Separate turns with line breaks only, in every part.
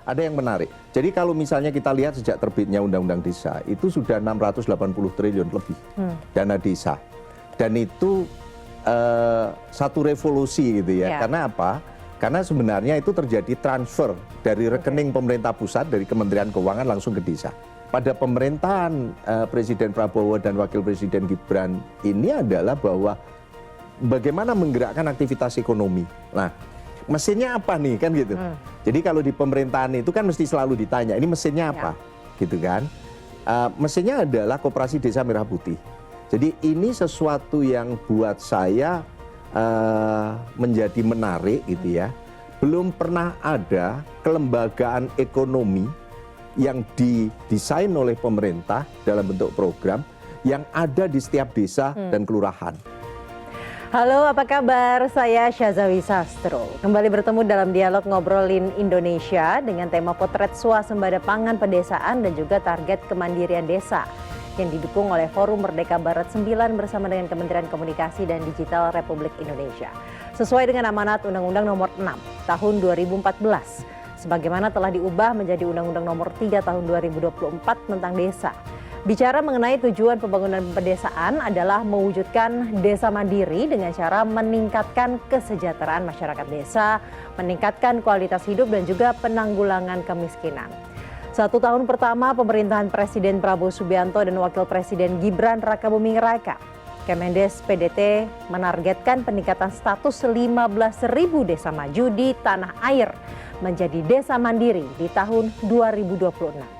ada yang menarik. Jadi kalau misalnya kita lihat sejak terbitnya Undang-Undang Desa, itu sudah 680 triliun lebih dana desa. Dan itu satu revolusi gitu ya. Karena apa? Karena sebenarnya itu terjadi transfer dari rekening pemerintah pusat, dari Kementerian Keuangan langsung ke desa. Pada pemerintahan Presiden Prabowo dan Wakil Presiden Gibran ini adalah bahwa bagaimana menggerakkan aktivitas ekonomi. Nah, mesinnya apa nih kan gitu. Jadi kalau di pemerintahan itu kan mesti selalu ditanya, ini mesinnya apa? Gitu kan. Mesinnya adalah Koperasi Desa Merah Putih. Jadi ini sesuatu yang buat saya menjadi menarik gitu ya. Belum pernah ada kelembagaan ekonomi yang didesain oleh pemerintah dalam bentuk program yang ada di setiap desa dan kelurahan.
Halo, apa kabar? Saya Syazawi Sastro. Kembali bertemu dalam dialog Ngobrolin Indonesia dengan tema potret swasembada pangan pedesaan dan juga target kemandirian desa yang didukung oleh Forum Merdeka Barat 9 bersama dengan Kementerian Komunikasi dan Digital Republik Indonesia. Sesuai dengan amanat Undang-Undang Nomor 6 Tahun 2014, sebagaimana telah diubah menjadi Undang-Undang Nomor 3 Tahun 2024 tentang desa. Bicara mengenai tujuan pembangunan pedesaan adalah mewujudkan desa mandiri dengan cara meningkatkan kesejahteraan masyarakat desa, meningkatkan kualitas hidup dan juga penanggulangan kemiskinan. 1 tahun pertama pemerintahan Presiden Prabowo Subianto dan Wakil Presiden Gibran Rakabuming Raka, Kemendes PDT menargetkan peningkatan status 15.000 desa maju di tanah air menjadi desa mandiri di tahun 2026.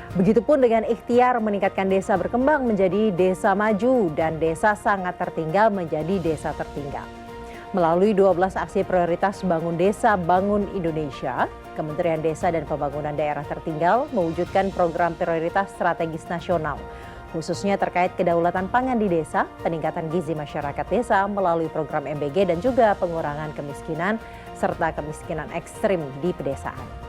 Begitupun dengan ikhtiar meningkatkan desa berkembang menjadi desa maju dan desa sangat tertinggal menjadi desa tertinggal. Melalui 12 aksi prioritas Bangun Desa, Bangun Indonesia, Kementerian Desa dan Pembangunan Daerah Tertinggal mewujudkan program prioritas strategis nasional, khususnya terkait kedaulatan pangan di desa, peningkatan gizi masyarakat desa melalui program MBG dan juga pengurangan kemiskinan serta kemiskinan ekstrim di pedesaan.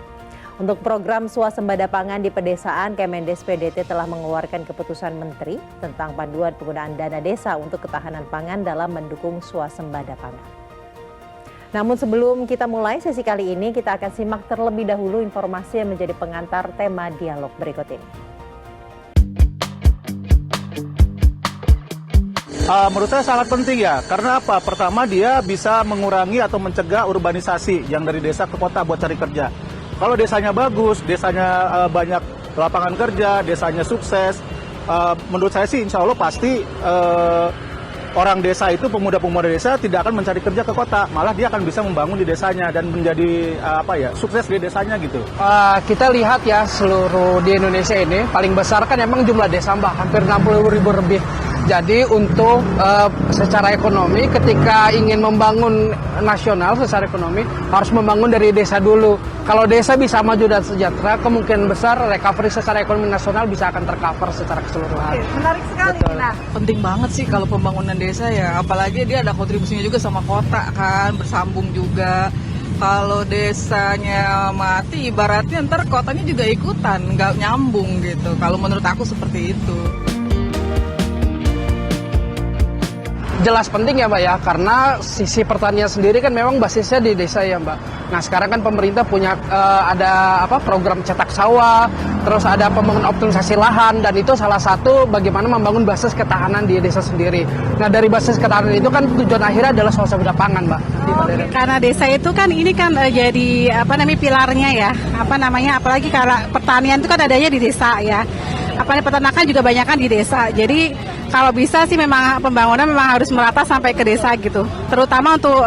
Untuk program swasembada pangan di pedesaan, Kemendes PDT telah mengeluarkan keputusan Menteri tentang panduan penggunaan dana desa untuk ketahanan pangan dalam mendukung swasembada pangan. Namun sebelum kita mulai sesi kali ini, kita akan simak terlebih dahulu informasi yang menjadi pengantar tema dialog berikut ini.
Menurut saya sangat penting ya, karena apa? Pertama dia bisa mengurangi atau mencegah urbanisasi yang dari desa ke kota buat cari kerja. Kalau desanya bagus, desanya banyak lapangan kerja, desanya sukses, menurut saya sih insya Allah pasti orang desa itu, pemuda-pemuda desa tidak akan mencari kerja ke kota, malah dia akan bisa membangun di desanya dan menjadi sukses di desanya gitu.
Kita lihat ya seluruh di Indonesia ini paling besar kan emang jumlah desa Mbak, hampir 60.000 lebih. Jadi untuk secara ekonomi ketika ingin membangun nasional secara ekonomi harus membangun dari desa dulu. Kalau desa bisa maju dan sejahtera, kemungkinan besar recovery secara ekonomi nasional bisa akan tercover secara keseluruhan.
Menarik sekali. Nah,
penting banget sih kalau pembangunan desa ya, apalagi dia ada kontribusinya juga sama kota kan, bersambung juga. Kalau desanya mati, ibaratnya ntar kotanya juga ikutan, nggak nyambung gitu. Kalau menurut aku seperti itu.
Jelas penting ya Mbak ya, karena sisi pertanian sendiri kan memang basisnya di desa ya Mbak. Nah sekarang kan pemerintah punya ada program cetak sawah, terus ada pembangunan optimalisasi lahan, dan itu salah satu bagaimana membangun basis ketahanan di desa sendiri. Nah dari basis ketahanan itu kan tujuan akhirnya adalah swasembada pangan Mbak.
Karena desa itu kan ini kan jadi pilarnya ya, apalagi kalau pertanian itu kan adanya di desa ya. Peternakan juga banyak kan di desa. Jadi kalau bisa sih memang pembangunan memang harus merata sampai ke desa gitu. Terutama untuk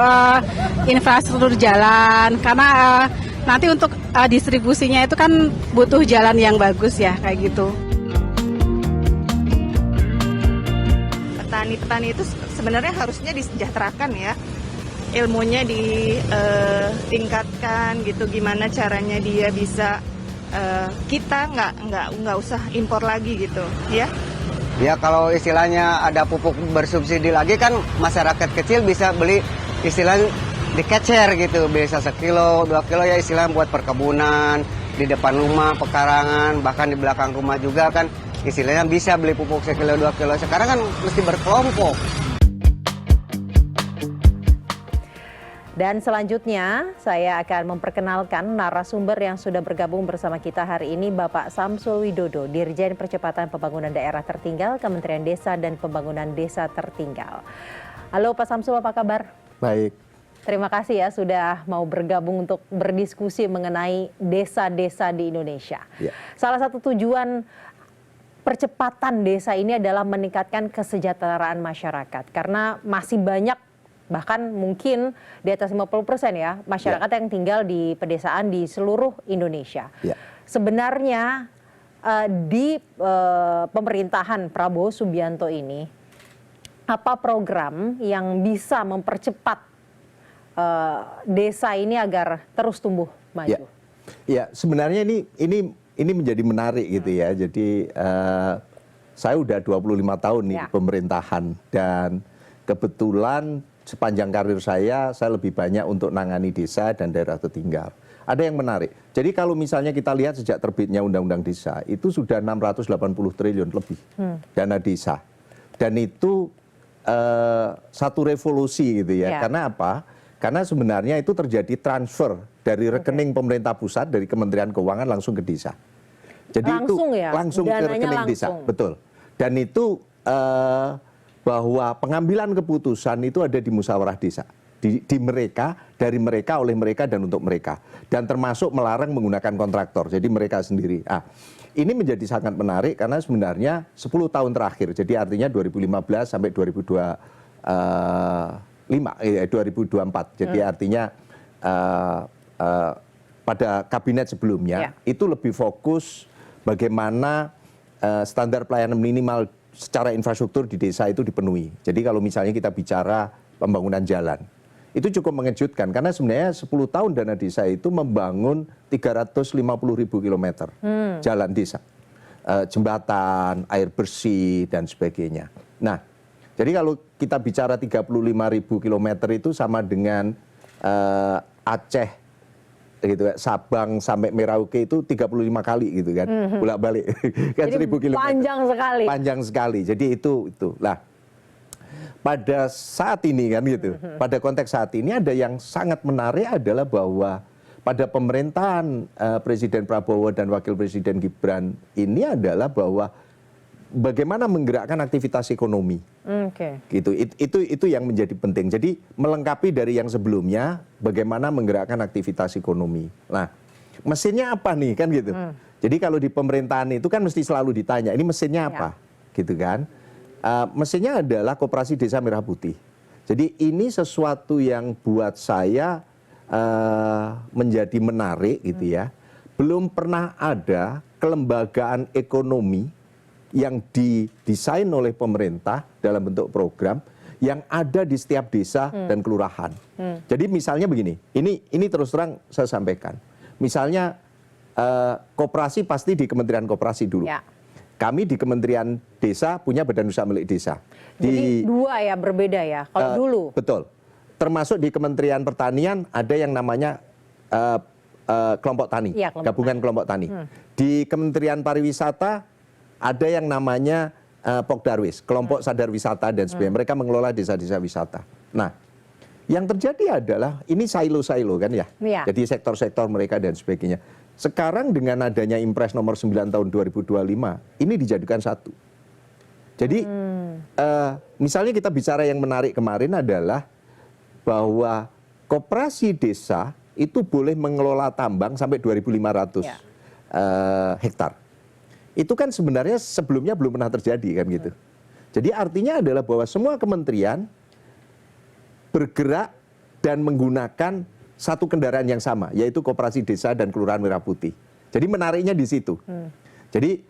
infrastruktur jalan, karena nanti untuk distribusinya itu kan butuh jalan yang bagus ya kayak gitu.
Petani-petani itu sebenarnya harusnya disejahterakan ya. Ilmunya ditingkatkan gitu, gimana caranya dia bisa kita nggak usah impor lagi gitu ya.
Ya kalau istilahnya ada pupuk bersubsidi lagi kan masyarakat kecil bisa beli istilahnya dikecer gitu, bisa 1 kilo, 2 kilo ya istilahnya buat perkebunan, di depan rumah, pekarangan, bahkan di belakang rumah juga kan istilahnya bisa beli pupuk 1 kilo, 2 kilo. Sekarang kan mesti berkelompok.
Dan selanjutnya saya akan memperkenalkan narasumber yang sudah bergabung bersama kita hari ini, Bapak Samsul Widodo, Dirjen Percepatan Pembangunan Daerah Tertinggal, Kementerian Desa dan Pembangunan Desa Tertinggal. Halo Pak Samsul, apa kabar?
Baik.
Terima kasih ya sudah mau bergabung untuk berdiskusi mengenai desa-desa di Indonesia.
Ya.
Salah satu tujuan percepatan desa ini adalah meningkatkan kesejahteraan masyarakat. Karena masih banyak, bahkan mungkin di atas 50% ya, masyarakat yang tinggal di pedesaan di seluruh Indonesia.
Ya.
Sebenarnya di pemerintahan Prabowo Subianto ini, apa program yang bisa mempercepat desa ini agar terus tumbuh maju?
Ya, sebenarnya ini menjadi menarik gitu ya. Jadi saya udah 25 tahun nih di pemerintahan, dan kebetulan sepanjang karir saya lebih banyak untuk nangani desa dan daerah tertinggal. Ada yang menarik. Jadi kalau misalnya kita lihat sejak terbitnya Undang-Undang Desa, itu sudah 680 triliun lebih dana desa. Dan itu satu revolusi gitu ya. Karena apa? Karena sebenarnya itu terjadi transfer dari rekening pemerintah pusat, dari Kementerian Keuangan langsung ke desa. Jadi
langsung
itu
ya?
langsung ke rekening desa, betul. Dan itu bahwa pengambilan keputusan itu ada di musyawarah desa, di mereka, dari mereka, oleh mereka, dan untuk mereka. Dan termasuk melarang menggunakan kontraktor, jadi mereka sendiri. Ini menjadi sangat menarik karena sebenarnya 10 tahun terakhir, jadi artinya 2015 sampai 2024. Jadi artinya pada kabinet sebelumnya itu lebih fokus bagaimana standar pelayanan minimal secara infrastruktur di desa itu dipenuhi. Jadi kalau misalnya kita bicara pembangunan jalan, itu cukup mengejutkan karena sebenarnya 10 tahun dana desa itu membangun 350.000 kilometer jalan desa, jembatan, air bersih, dan sebagainya. Nah, jadi kalau kita bicara 35.000 kilometer itu sama dengan Aceh, gitu, Sabang sampai Merauke itu 35 kali gitu kan, bolak-balik kan.
Jadi
1.000 kilometer.
panjang sekali.
Panjang sekali. Jadi itu. Lah, pada saat ini kan gitu, pada konteks saat ini ada yang sangat menarik adalah bahwa pada pemerintahan Presiden Prabowo dan Wakil Presiden Gibran ini adalah bahwa bagaimana menggerakkan aktivitas ekonomi. Gitu. Itu yang menjadi penting. Jadi melengkapi dari yang sebelumnya, bagaimana menggerakkan aktivitas ekonomi. Nah, mesinnya apa nih kan gitu. Jadi kalau di pemerintahan itu kan mesti selalu ditanya, ini mesinnya apa? Gitu kan. Mesinnya adalah Koperasi Desa Merah Putih. Jadi ini sesuatu yang buat saya menjadi menarik gitu ya. Belum pernah ada kelembagaan ekonomi yang didesain oleh pemerintah dalam bentuk program yang ada di setiap desa dan kelurahan. Jadi misalnya begini, ini terus terang saya sampaikan. Misalnya koperasi pasti di Kementerian Koperasi dulu. Kami di Kementerian Desa punya badan usaha milik desa.
Jadi dua ya, berbeda ya kalau dulu.
Betul. Termasuk di Kementerian Pertanian ada yang namanya kelompok tani, gabungan kelompok tani. Di Kementerian Pariwisata ada yang namanya Pokdarwis, kelompok sadar wisata dan sebagainya. Mereka mengelola desa-desa wisata. Nah, yang terjadi adalah ini silo-silo kan ya. Jadi sektor-sektor mereka dan sebagainya. Sekarang dengan adanya Impres nomor 9 tahun 2025, ini dijadikan satu. Jadi misalnya kita bicara yang menarik kemarin adalah bahwa koperasi desa itu boleh mengelola tambang sampai 2.500 hektar. Itu kan sebenarnya sebelumnya belum pernah terjadi kan gitu. Jadi artinya adalah bahwa semua kementerian bergerak dan menggunakan satu kendaraan yang sama, yaitu Koperasi Desa dan Kelurahan Merah Putih. Jadi menariknya di situ. Jadi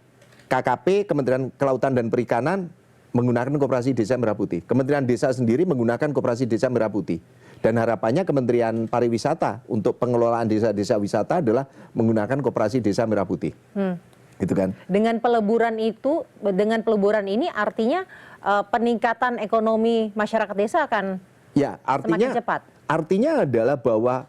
KKP, Kementerian Kelautan dan Perikanan menggunakan Koperasi Desa Merah Putih. Kementerian Desa sendiri menggunakan Koperasi Desa Merah Putih. Dan harapannya Kementerian Pariwisata untuk pengelolaan desa-desa wisata adalah menggunakan Koperasi Desa Merah Putih. Gitu kan. Dengan peleburan
ini artinya peningkatan ekonomi masyarakat desa akan semakin cepat.
Artinya adalah bahwa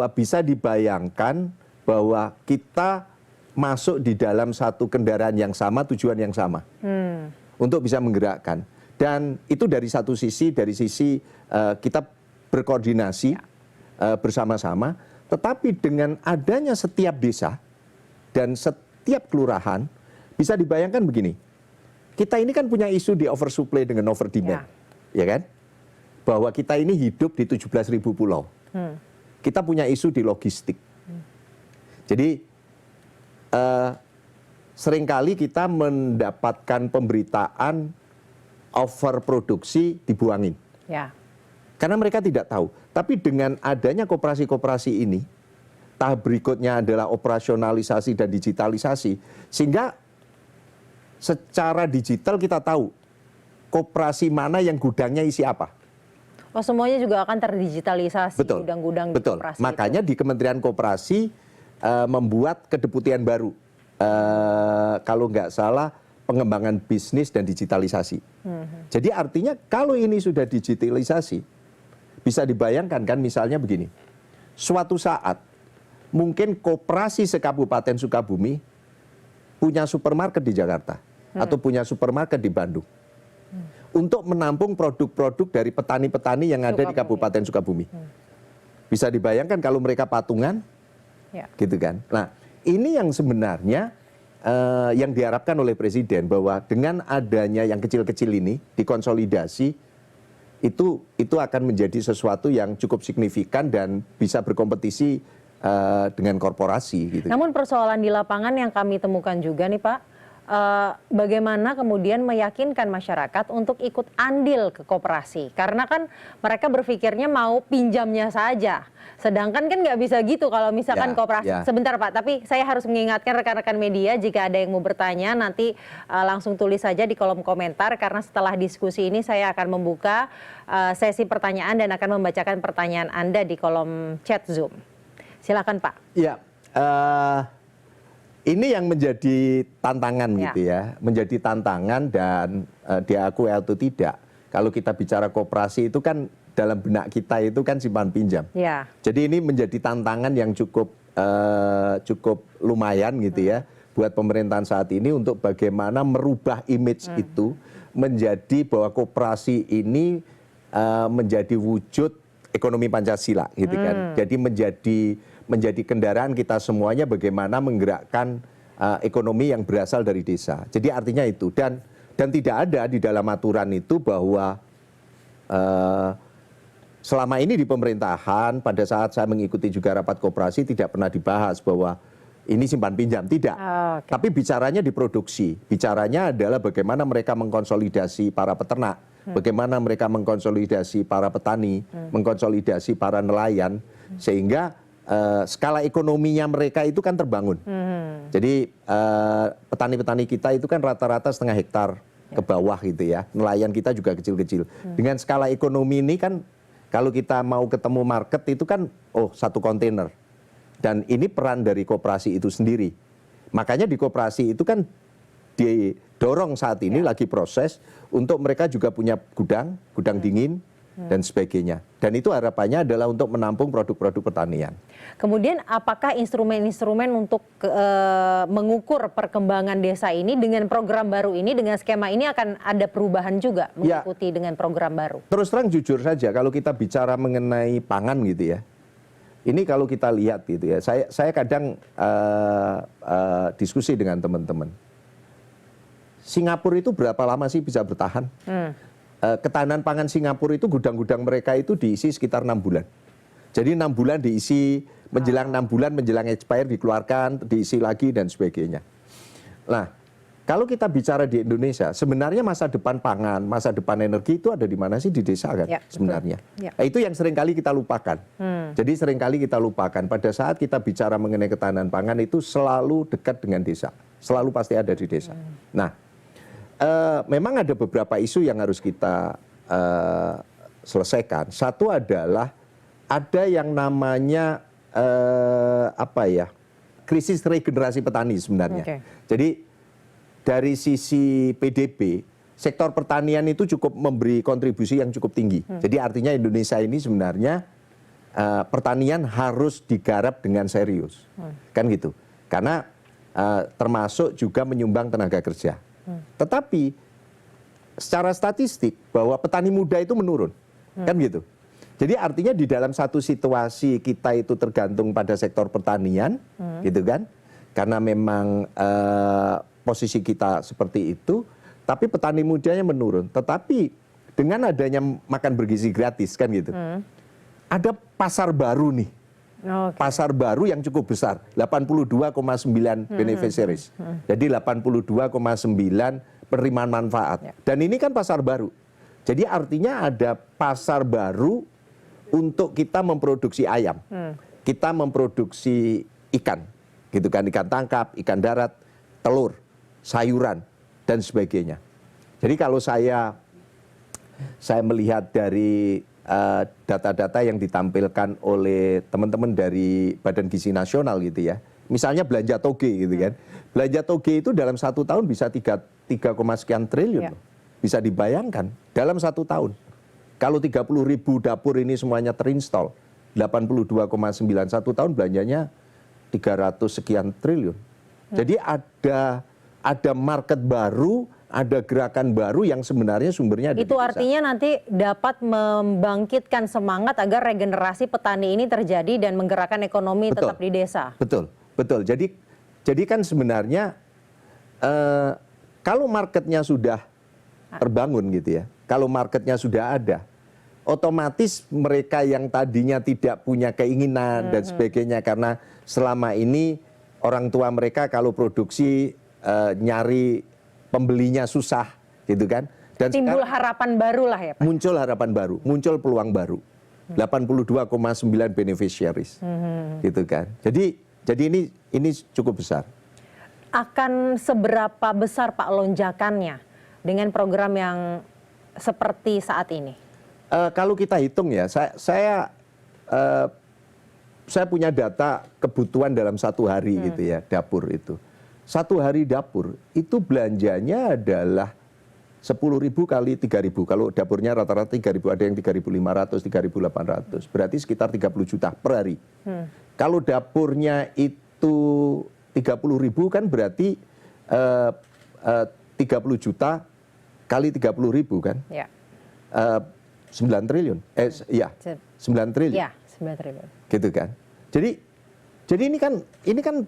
bisa dibayangkan bahwa kita masuk di dalam satu kendaraan yang sama, tujuan yang sama untuk bisa menggerakkan. Dan itu dari satu sisi, dari sisi kita berkoordinasi bersama-sama, tetapi dengan adanya setiap desa dan setiap kelurahan, bisa dibayangkan begini, kita ini kan punya isu di oversupply dengan over demand, ya kan? Bahwa kita ini hidup di 17.000 pulau. Kita punya isu di logistik. Jadi seringkali kita mendapatkan pemberitaan overproduksi dibuangin.
Ya.
Karena mereka tidak tahu. Tapi dengan adanya koperasi-koperasi ini, tahap berikutnya adalah operasionalisasi dan digitalisasi, sehingga secara digital kita tahu koperasi mana yang gudangnya isi apa.
Oh, semuanya juga akan terdigitalisasi,
Betul,
gudang-gudang di
betul.
koperasi.
Makanya di Kementerian Koperasi membuat kedeputian baru. Kalau nggak salah, pengembangan bisnis dan digitalisasi. Jadi artinya kalau ini sudah digitalisasi, bisa dibayangkan kan misalnya begini, suatu saat mungkin koperasi sekabupaten Sukabumi punya supermarket di Jakarta atau punya supermarket di Bandung untuk menampung produk-produk dari petani-petani yang ada di Kabupaten Sukabumi. Bisa dibayangkan kalau mereka patungan, gitu kan. Nah, ini yang sebenarnya yang diharapkan oleh Presiden, bahwa dengan adanya yang kecil-kecil ini dikonsolidasi, itu akan menjadi sesuatu yang cukup signifikan dan bisa berkompetisi dengan korporasi. Gitu.
Namun persoalan di lapangan yang kami temukan juga nih Pak, bagaimana kemudian meyakinkan masyarakat untuk ikut andil ke koperasi, karena kan mereka berpikirnya mau pinjamnya saja, sedangkan kan nggak bisa gitu kalau misalkan koperasi. Sebentar Pak, tapi saya harus mengingatkan rekan-rekan media, jika ada yang mau bertanya nanti langsung tulis saja di kolom komentar, karena setelah diskusi ini saya akan membuka sesi pertanyaan dan akan membacakan pertanyaan Anda di kolom chat Zoom. Silakan Pak.
Ya. Ini yang menjadi tantangan gitu ya, menjadi tantangan dan diakui atau tidak. Kalau kita bicara koperasi itu kan dalam benak kita itu kan simpan pinjam.
Ya.
Jadi ini menjadi tantangan yang cukup lumayan gitu ya buat pemerintahan saat ini untuk bagaimana merubah image itu menjadi bahwa koperasi ini menjadi wujud ekonomi Pancasila gitu kan. Jadi menjadi kendaraan kita semuanya bagaimana menggerakkan ekonomi yang berasal dari desa. Jadi artinya itu, dan tidak ada di dalam aturan itu bahwa selama ini di pemerintahan pada saat saya mengikuti juga rapat koperasi tidak pernah dibahas bahwa ini simpan pinjam, tidak. Tapi bicaranya di produksi, bicaranya adalah bagaimana mereka mengkonsolidasi para peternak, bagaimana mereka mengkonsolidasi para petani, mengkonsolidasi para nelayan, sehingga skala ekonominya mereka itu kan terbangun. Jadi petani-petani kita itu kan rata-rata setengah hektar ke bawah gitu ya. Nelayan kita juga kecil-kecil. Dengan skala ekonomi ini kan kalau kita mau ketemu market itu kan satu kontainer. Dan ini peran dari koperasi itu sendiri. Makanya di koperasi itu kan didorong saat ini lagi proses untuk mereka juga punya gudang dingin, dan sebagainya. Dan itu harapannya adalah untuk menampung produk-produk pertanian.
Kemudian apakah instrumen-instrumen untuk mengukur perkembangan desa ini dengan program baru ini, dengan skema ini akan ada perubahan juga mengikuti dengan program baru? Terus
terang jujur saja, kalau kita bicara mengenai pangan gitu ya, ini kalau kita lihat gitu ya, saya kadang diskusi dengan teman-teman. Singapura itu berapa lama sih bisa bertahan? Ketahanan pangan Singapura itu gudang-gudang mereka itu diisi sekitar 6 bulan. Jadi 6 bulan diisi, menjelang 6 bulan menjelang expire dikeluarkan, diisi lagi dan sebagainya. Nah, kalau kita bicara di Indonesia, sebenarnya masa depan pangan, masa depan energi itu ada di mana sih? Di desa kan sebenarnya. Nah, itu yang seringkali kita lupakan. Jadi seringkali kita lupakan pada saat kita bicara mengenai ketahanan pangan itu selalu dekat dengan desa. Selalu pasti ada di desa. Nah, memang ada beberapa isu yang harus kita selesaikan. Satu adalah ada yang namanya krisis regenerasi petani sebenarnya. Jadi dari sisi PDB, sektor pertanian itu cukup memberi kontribusi yang cukup tinggi. Jadi artinya Indonesia ini sebenarnya pertanian harus digarap dengan serius, kan gitu. Karena termasuk juga menyumbang tenaga kerja. Tetapi secara statistik bahwa petani muda itu menurun, kan gitu. Jadi artinya di dalam satu situasi kita itu tergantung pada sektor pertanian, gitu kan? Karena memang posisi kita seperti itu, tapi petani mudanya menurun. Tetapi dengan adanya makan bergizi gratis kan gitu, ada pasar baru nih, pasar baru yang cukup besar, 82,9 beneficiaries. Jadi 82,9 penerimaan manfaat. Dan ini kan pasar baru. Jadi artinya ada pasar baru untuk kita memproduksi ayam, kita memproduksi ikan, gitu kan, ikan tangkap, ikan darat, telur, sayuran, dan sebagainya. Jadi kalau saya melihat dari data-data yang ditampilkan oleh teman-teman dari Badan Gizi Nasional gitu ya, misalnya belanja toge gitu kan, belanja toge itu dalam 1 tahun bisa 3, sekian triliun, bisa dibayangkan dalam 1 tahun. Kalau 30.000 dapur ini semuanya terinstall, 82,9, 1 tahun belanjanya 300 sekian triliun. Jadi ada market baru, ada gerakan baru yang sebenarnya sumbernya ada di
Itu
desa.
artinya nanti dapat membangkitkan semangat agar regenerasi petani ini terjadi dan menggerakkan ekonomi tetap di desa.
Betul, betul. Jadi kan sebenarnya kalau marketnya sudah terbangun gitu ya, kalau marketnya sudah ada, otomatis mereka yang tadinya tidak punya keinginan dan sebagainya, karena selama ini orang tua mereka kalau produksi nyari pembelinya susah gitu kan. Dan
Timbul harapan baru lah ya Pak?
Muncul harapan baru, muncul peluang baru. 82,9 beneficiaries gitu kan. Jadi ini cukup besar.
Akan seberapa besar Pak lonjakannya dengan program yang seperti saat ini?
Kalau kita hitung ya, saya punya data kebutuhan dalam 1 hari gitu ya, dapur itu. 1 hari dapur itu belanjanya adalah 10.000 kali 3.000. Kalau dapurnya rata-rata 3.000, ada yang 3.500, 3.800. Berarti sekitar 30 juta per hari. Kalau dapurnya itu 30.000 kan berarti 30 juta kali 30.000 kan?
Ya.
9 triliun. 9 triliun.
Ya, 9 triliun.
Gitu kan. Jadi ini kan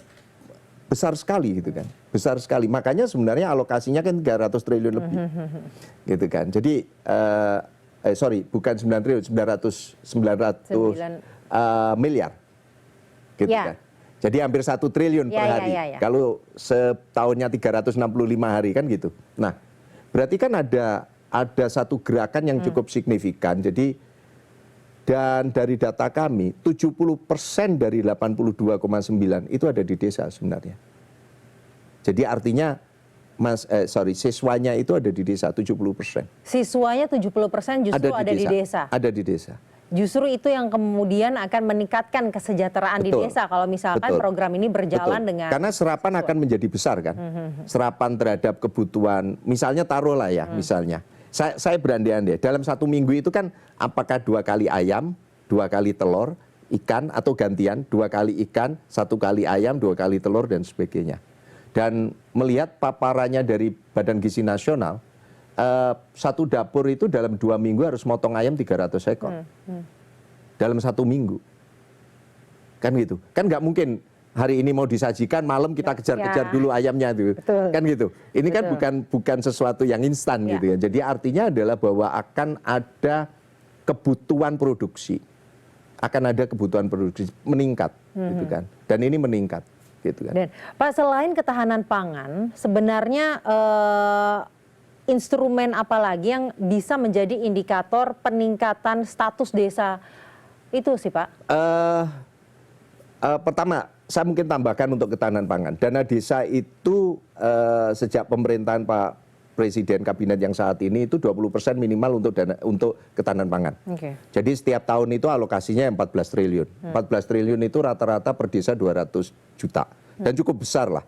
besar sekali gitu kan. Besar sekali. Makanya sebenarnya alokasinya kan 300 triliun lebih. Gitu kan. Jadi bukan 9 triliun, 900 miliar. Gitu kan. Jadi hampir 1 triliun per hari. Kalau setahunnya 365 hari kan gitu. Nah, berarti kan ada satu gerakan yang cukup signifikan. Jadi dan dari data kami 70% dari 82,9 itu ada di desa sebenarnya. Jadi artinya siswanya itu ada di desa 70%.
Siswanya 70% justru ada di desa.
Ada di desa.
Justru itu yang kemudian akan meningkatkan kesejahteraan di desa kalau misalkan program ini berjalan dengan.
Karena serapan akan menjadi besar kan. Serapan terhadap kebutuhan, misalnya taruhlah ya, misalnya. Saya berandai-andai, dalam 1 minggu itu kan apakah 2 kali ayam, 2 kali telur, ikan, atau gantian, 2 kali ikan, 1 kali ayam, 2 kali telur, dan sebagainya. Dan melihat paparannya dari Badan Gizi Nasional, 1 dapur itu dalam 2 minggu harus motong ayam 300 ekor. Dalam 1 minggu. Kan gitu. Kan nggak mungkin hari ini mau disajikan, malam kita kejar-kejar dulu ayamnya itu. Kan gitu. Ini kan bukan sesuatu yang instan gitu ya. Jadi artinya adalah bahwa akan ada kebutuhan produksi. Akan ada kebutuhan produksi meningkat gitu kan. Dan ini meningkat gitu kan.
Dan Pak, selain ketahanan pangan, sebenarnya instrumen apa lagi yang bisa menjadi indikator peningkatan status desa itu sih Pak?
Pertama, saya mungkin tambahkan untuk ketahanan pangan. Dana desa itu sejak pemerintahan Pak Presiden Kabinet yang saat ini itu 20% minimal untuk ketahanan pangan. Jadi setiap tahun itu alokasinya 14 triliun. 14 triliun itu rata-rata per desa 200 juta. Dan cukup besar lah.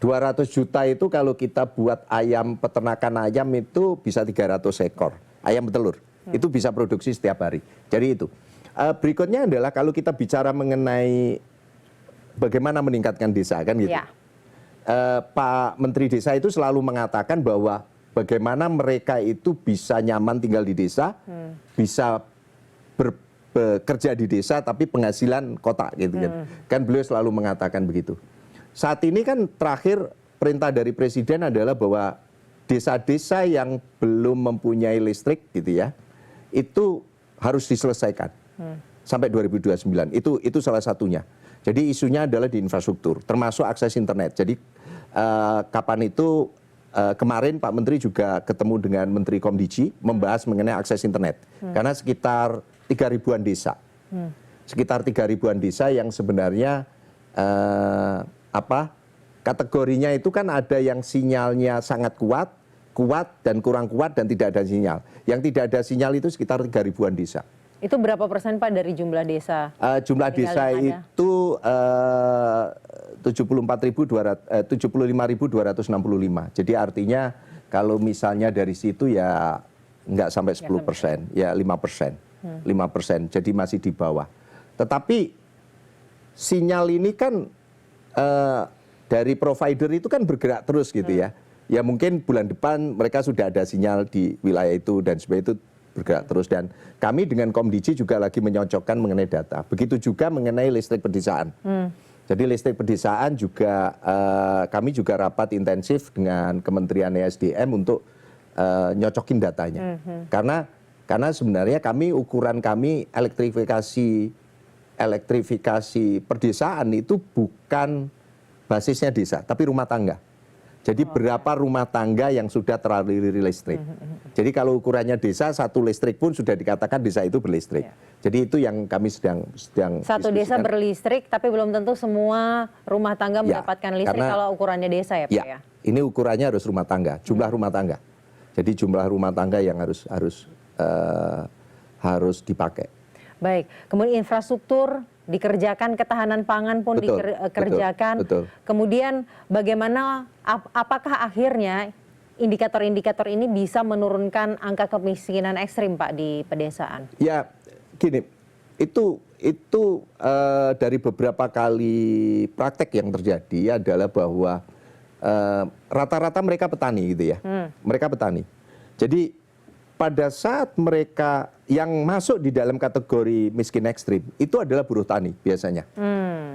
200 juta itu kalau kita buat ayam, peternakan ayam itu bisa 300 ekor. Ayam petelur. Itu bisa produksi setiap hari. Jadi itu. Berikutnya adalah kalau kita bicara mengenai bagaimana meningkatkan desa kan gitu. Pak Menteri Desa itu selalu mengatakan bahwa bagaimana mereka itu bisa nyaman tinggal di desa, bisa bekerja di desa tapi penghasilan kota gitu kan. Kan beliau selalu mengatakan begitu. Saat ini kan terakhir perintah dari Presiden adalah bahwa desa-desa yang belum mempunyai listrik gitu ya, itu harus diselesaikan sampai 2029. Itu salah satunya. Jadi isunya adalah di infrastruktur, termasuk akses internet. Jadi kapan itu kemarin Pak Menteri juga ketemu dengan Menteri Komdiji membahas mengenai akses internet. Karena sekitar 3.000-an desa. Sekitar 3.000-an desa yang sebenarnya kategorinya itu kan ada yang sinyalnya sangat kuat dan kurang kuat dan tidak ada sinyal. Yang tidak ada sinyal itu sekitar 3.000-an desa.
Itu berapa persen Pak dari jumlah desa?
Jumlah desa itu 75.265. Jadi artinya kalau misalnya dari situ ya nggak sampai 10%, ya 5%. 5%, jadi masih di bawah. Tetapi sinyal ini kan dari provider itu kan bergerak terus gitu ya. Ya mungkin bulan depan mereka sudah ada sinyal di wilayah itu dan sebagainya, itu bergerak terus. Dan kami dengan Komdiji juga lagi menyocokkan mengenai data. Begitu juga mengenai listrik pedesaan. Jadi listrik pedesaan juga kami juga rapat intensif dengan Kementerian ESDM untuk nyocokin datanya. Karena sebenarnya ukuran kami elektrifikasi pedesaan itu bukan basisnya desa, tapi rumah tangga. Jadi berapa rumah tangga yang sudah teraliri listrik. Jadi kalau ukurannya desa, satu listrik pun sudah dikatakan desa itu berlistrik. Jadi itu yang kami sedang
satu desa berlistrik, tapi belum tentu semua rumah tangga mendapatkan listrik kalau ukurannya desa ya Pak ya?
Ini ukurannya harus rumah tangga, jumlah rumah tangga. Jadi jumlah rumah tangga yang harus dipakai.
Baik, kemudian infrastruktur dikerjakan, ketahanan pangan pun dikerjakan.
Betul.
Kemudian bagaimana, apakah akhirnya indikator-indikator ini bisa menurunkan angka kemiskinan ekstrim Pak di pedesaan? Ya,
gini, itu dari beberapa kali praktek yang terjadi adalah bahwa rata-rata mereka petani gitu ya. Mereka petani. Jadi pada saat mereka yang masuk di dalam kategori miskin ekstrim itu adalah buruh tani biasanya.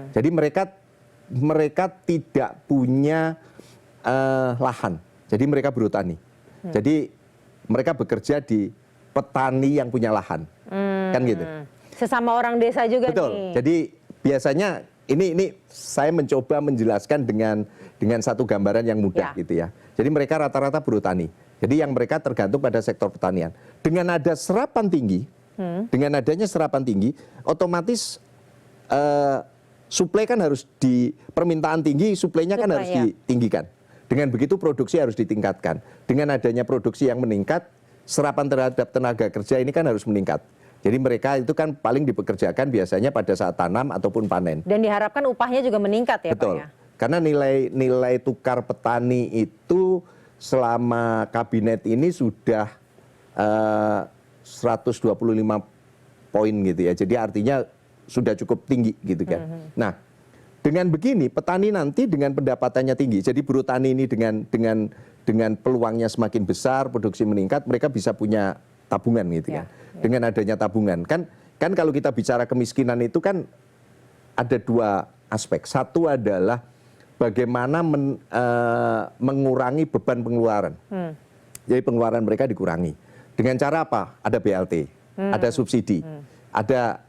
Jadi mereka tidak punya lahan. Jadi mereka buruh tani. Jadi mereka bekerja di petani yang punya lahan. Kan gitu.
Sesama orang desa juga.
Betul.
Nih.
Jadi biasanya ini saya mencoba menjelaskan dengan satu gambaran yang mudah gitu ya. Jadi mereka rata-rata buruh tani. Jadi yang mereka tergantung pada sektor pertanian. Dengan ada serapan tinggi, dengan adanya serapan tinggi, otomatis suplai kan harus permintaan tinggi, suplainya kan harus ditinggikan. Dengan begitu produksi harus ditingkatkan. Dengan adanya produksi yang meningkat, serapan terhadap tenaga kerja ini kan harus meningkat. Jadi mereka itu kan paling dipekerjakan biasanya pada saat tanam ataupun panen.
Dan diharapkan upahnya juga meningkat ya
Betul.
Pak ya?
Karena nilai tukar petani itu selama kabinet ini sudah 125 poin gitu ya. Jadi artinya sudah cukup tinggi gitu kan. Nah, dengan begini petani nanti dengan pendapatannya tinggi. Jadi buruh tani ini dengan peluangnya semakin besar, produksi meningkat, mereka bisa punya tabungan gitu kan. Dengan adanya tabungan. Kan kalau kita bicara kemiskinan itu kan ada dua aspek. Satu adalah bagaimana mengurangi beban pengeluaran. Jadi pengeluaran mereka dikurangi. Dengan cara apa? Ada BLT, ada subsidi, ada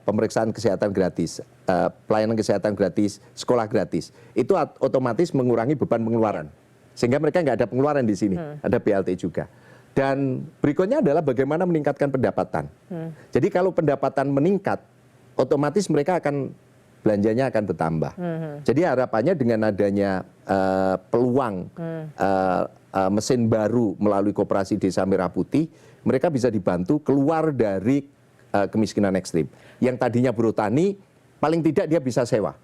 pemeriksaan kesehatan gratis, pelayanan kesehatan gratis, sekolah gratis. Itu otomatis mengurangi beban pengeluaran. Sehingga mereka nggak ada pengeluaran di sini. Ada BLT juga. Dan berikutnya adalah bagaimana meningkatkan pendapatan. Jadi kalau pendapatan meningkat, otomatis mereka belanjanya akan bertambah. Jadi harapannya dengan adanya peluang mesin baru melalui Koperasi Desa Merah Putih, mereka bisa dibantu keluar dari kemiskinan ekstrim. Yang tadinya buruh tani, paling tidak dia bisa sewa.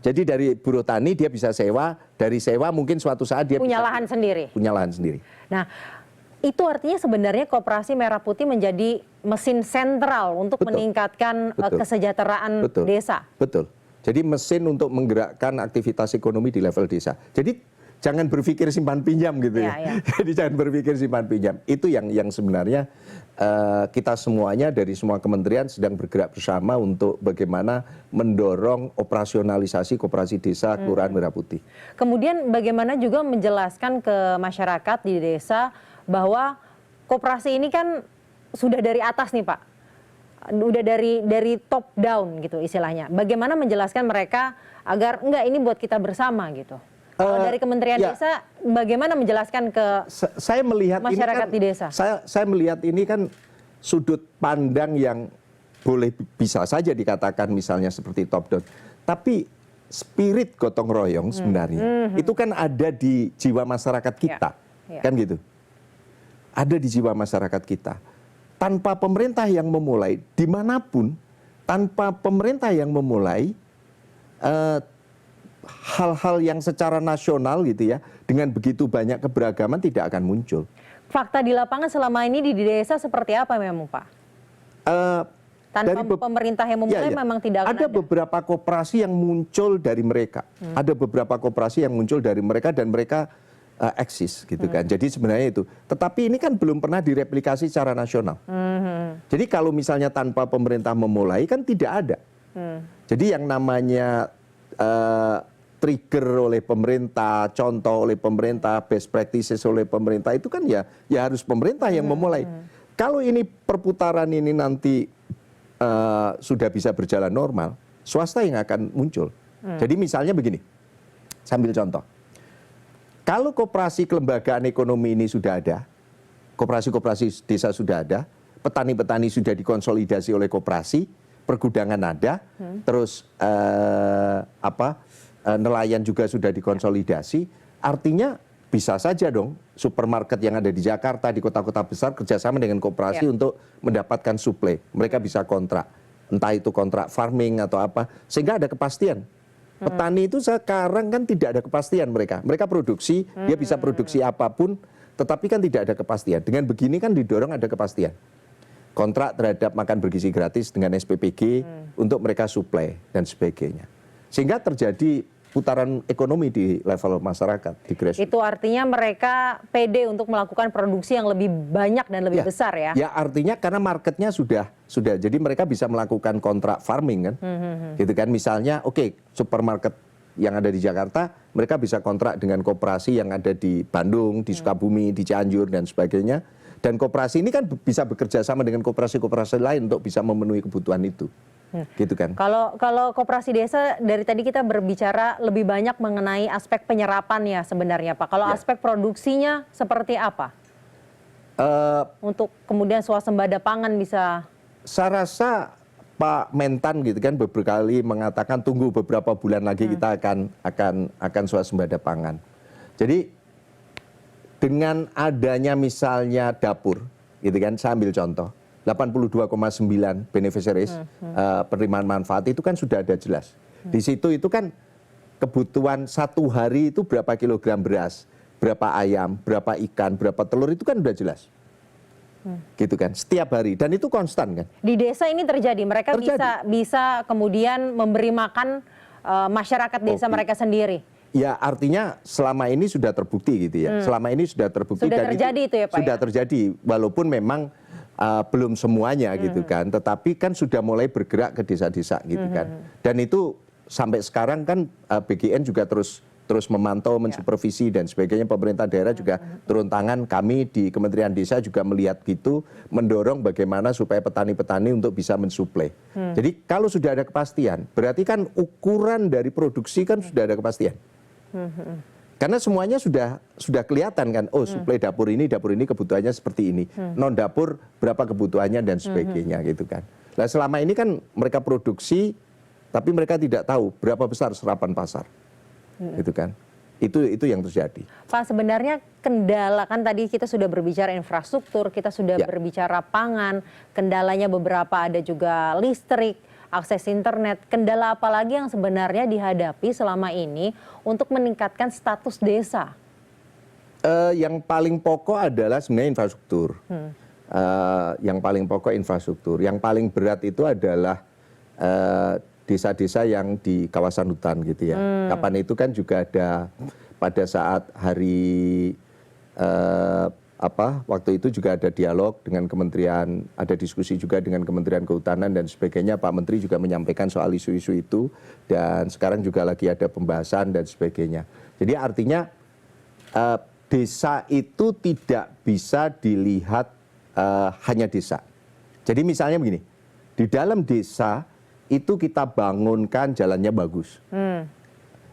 Jadi dari buruh tani dia bisa sewa, dari sewa mungkin suatu saat dia
punya lahan sendiri.
Punya lahan sendiri.
Nah, itu artinya sebenarnya Koperasi Merah Putih menjadi mesin sentral untuk meningkatkan kesejahteraan desa. Betul.
Jadi mesin untuk menggerakkan aktivitas ekonomi di level desa. Jadi jangan berpikir simpan pinjam gitu ya. Jadi jangan berpikir simpan pinjam. Itu yang sebenarnya kita semuanya dari semua kementerian sedang bergerak bersama untuk bagaimana mendorong operasionalisasi koperasi desa Kelurahan Merah Putih.
Kemudian bagaimana juga menjelaskan ke masyarakat di desa bahwa koperasi ini kan sudah dari atas nih Pak, udah dari top down gitu istilahnya. Bagaimana menjelaskan mereka agar enggak ini buat kita bersama gitu. Kalau dari Kementerian Desa, bagaimana menjelaskan ke
saya melihat
masyarakat
ini kan,
di desa?
Saya melihat ini kan sudut pandang yang boleh bisa saja dikatakan misalnya seperti top down. Tapi spirit gotong royong sebenarnya itu kan ada di jiwa masyarakat kita, kan gitu. Ada di jiwa masyarakat kita. Tanpa pemerintah yang memulai, dimanapun, tanpa pemerintah yang memulai, hal-hal yang secara nasional gitu ya, dengan begitu banyak keberagaman tidak akan muncul.
Fakta di lapangan selama ini di desa seperti apa memang Pak? Tanpa pemerintah yang memulai memang tidak akan ada.
Beberapa koperasi yang muncul dari mereka. Ada beberapa koperasi yang muncul dari mereka dan mereka eksis gitu kan. Jadi sebenarnya itu. Tetapi ini kan belum pernah direplikasi secara nasional. Jadi kalau misalnya tanpa pemerintah memulai kan tidak ada. Jadi yang namanya trigger oleh pemerintah, contoh oleh pemerintah, best practices oleh pemerintah itu kan ya harus pemerintah yang memulai. Kalau ini perputaran ini nanti sudah bisa berjalan normal, swasta yang akan muncul. Jadi misalnya begini, sambil contoh. Kalau koperasi kelembagaan ekonomi ini sudah ada, koperasi-koperasi desa sudah ada, petani-petani sudah dikonsolidasi oleh koperasi, pergudangan ada, terus nelayan juga sudah dikonsolidasi, artinya bisa saja dong supermarket yang ada di Jakarta, di kota-kota besar kerjasama dengan koperasi untuk mendapatkan suplai. Mereka bisa kontrak, entah itu kontrak farming atau apa, sehingga ada kepastian. Petani itu sekarang kan tidak ada kepastian mereka. Mereka produksi, dia bisa produksi apapun, tetapi kan tidak ada kepastian. Dengan begini kan didorong ada kepastian. Kontrak terhadap makan bergizi gratis dengan SPPG untuk mereka suplai dan sebagainya. Sehingga terjadi putaran ekonomi di level masyarakat, di grassroots.
Itu artinya mereka pede untuk melakukan produksi yang lebih banyak dan lebih besar ya?
Ya artinya karena marketnya sudah, jadi mereka bisa melakukan kontrak farming kan, gitu kan. Misalnya, supermarket yang ada di Jakarta, mereka bisa kontrak dengan koperasi yang ada di Bandung, di Sukabumi, di Cianjur dan sebagainya. Dan koperasi ini kan bisa bekerja sama dengan koperasi-koperasi lain untuk bisa memenuhi kebutuhan itu. Gitu kan.
Kalau koperasi desa dari tadi kita berbicara lebih banyak mengenai aspek penyerapan ya sebenarnya Pak. Kalau aspek produksinya seperti apa? Untuk kemudian swasembada pangan bisa.
Saya rasa Pak Mentan gitu kan berkali mengatakan tunggu beberapa bulan lagi kita akan swasembada pangan. Jadi dengan adanya misalnya dapur, gitu kan, saya ambil contoh. 82,9 beneficiaries penerimaan manfaat itu kan sudah ada jelas. Di situ itu kan kebutuhan satu hari itu berapa kilogram beras, berapa ayam, berapa ikan, berapa telur itu kan sudah jelas. Gitu kan, setiap hari dan itu konstan kan.
Di desa ini terjadi, mereka bisa kemudian memberi makan masyarakat desa mereka sendiri.
Ya artinya selama ini sudah terbukti gitu ya. Selama ini sudah terbukti
sudah
dan
terjadi itu ya Pak.
Sudah terjadi walaupun memang belum semuanya gitu kan, tetapi kan sudah mulai bergerak ke desa-desa gitu kan. Dan itu sampai sekarang kan BGN juga terus memantau, mensupervisi dan sebagainya. Pemerintah daerah juga turun tangan, kami di Kementerian Desa juga melihat gitu, mendorong bagaimana supaya petani-petani untuk bisa mensuplai. Jadi kalau sudah ada kepastian, berarti kan ukuran dari produksi kan sudah ada kepastian. Karena semuanya sudah kelihatan kan, suplai dapur ini kebutuhannya seperti ini, non dapur berapa kebutuhannya dan sebagainya gitu kan. Nah selama ini kan mereka produksi, tapi mereka tidak tahu berapa besar serapan pasar, gitu kan. Itu yang terjadi.
Pak sebenarnya kendala kan tadi kita sudah berbicara infrastruktur, kita sudah berbicara pangan, kendalanya beberapa ada juga listrik, akses internet. Kendala apa lagi yang sebenarnya dihadapi selama ini untuk meningkatkan status desa?
Yang paling pokok adalah sebenarnya infrastruktur. Yang paling pokok infrastruktur. Yang paling berat itu adalah desa-desa yang di kawasan hutan gitu ya. Kapan itu kan juga ada pada saat hari waktu itu juga ada dialog dengan kementerian, ada diskusi juga dengan Kementerian Kehutanan dan sebagainya. Pak Menteri juga menyampaikan soal isu-isu itu dan sekarang juga lagi ada pembahasan dan sebagainya. Jadi artinya desa itu tidak bisa dilihat hanya desa. Jadi misalnya begini, di dalam desa itu kita bangunkan jalannya bagus.